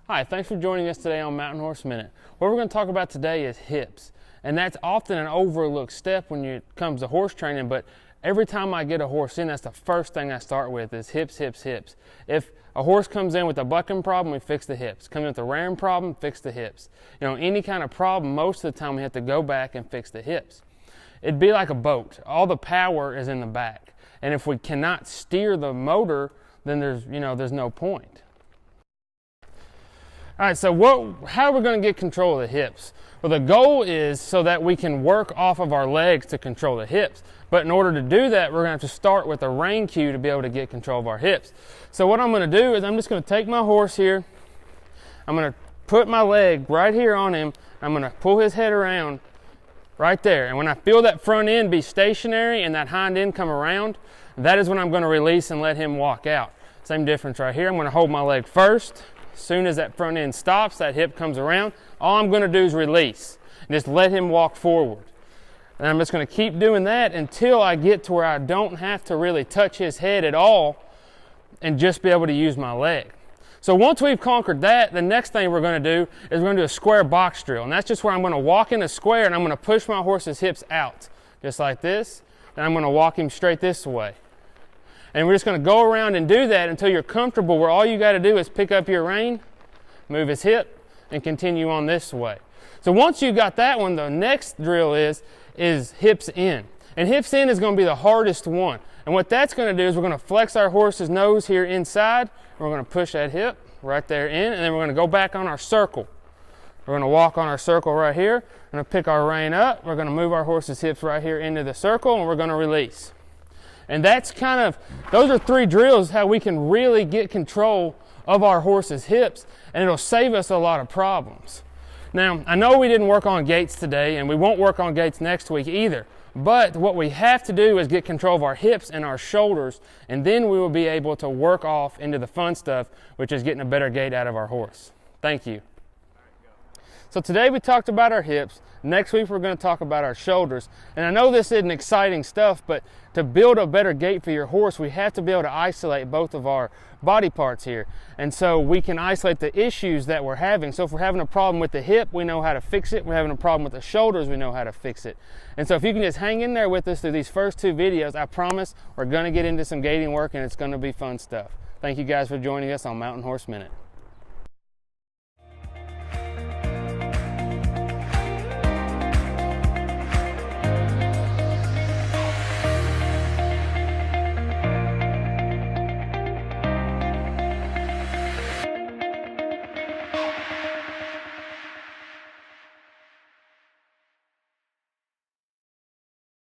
Hi, thanks for joining us today on Mountain Horse Minute. What we're going to talk about today is hips. And that's often an overlooked step when it comes to horse training, but every time I get a horse in, that's the first thing I start with is hips, hips, hips. If a horse comes in with a bucking problem, we fix the hips. Comes in with a rearing problem, fix the hips. You know, any kind of problem, most of the time we have to go back and fix the hips. It'd be like a boat. All the power is in the back. And if we cannot steer the motor, then there's no point. All right, so how are we going to get control of the hips? Well, the goal is so that we can work off of our legs to control the hips. But in order to do that, we're going to have to start with a rein cue to be able to get control of our hips. So what I'm going to do is I'm just going to take my horse here. I'm going to put my leg right here on him. I'm going to pull his head around right there. And when I feel that front end be stationary and that hind end come around, that is when I'm going to release and let him walk out. Same difference right here. I'm going to hold my leg first. As soon as that front end stops, that hip comes around, all I'm going to do is release and just let him walk forward. And I'm just going to keep doing that until I get to where I don't have to really touch his head at all and just be able to use my leg. So once we've conquered that, the next thing we're going to do is we're going to do a square box drill. And that's just where I'm going to walk in a square and I'm going to push my horse's hips out, just like this. And I'm going to walk him straight this way. And we're just going to go around and do that until you're comfortable where all you got to do is pick up your rein, move his hip, and continue on this way. So once you got that one, the next drill is hips in. And hips in is going to be the hardest one. And what that's going to do is we're going to flex our horse's nose here inside. We're going to push that hip right there in, and then we're going to go back on our circle. We're going to walk on our circle right here. We're going to pick our rein up. We're going to move our horse's hips right here into the circle, and we're going to release. And that's those are three drills how we can really get control of our horse's hips, and it'll save us a lot of problems. Now, I know we didn't work on gaits today, and we won't work on gaits next week either, but what we have to do is get control of our hips and our shoulders, and then we will be able to work off into the fun stuff, which is getting a better gait out of our horse. Thank you. So today we talked about our hips. Next week we're going to talk about our shoulders. And I know this isn't exciting stuff, but to build a better gait for your horse, we have to be able to isolate both of our body parts here. And so we can isolate the issues that we're having. So if we're having a problem with the hip, we know how to fix it. We're having a problem with the shoulders, we know how to fix it. And so if you can just hang in there with us through these first two videos, I promise we're going to get into some gaiting work and it's going to be fun stuff. Thank you guys for joining us on Mountain Horse Minute.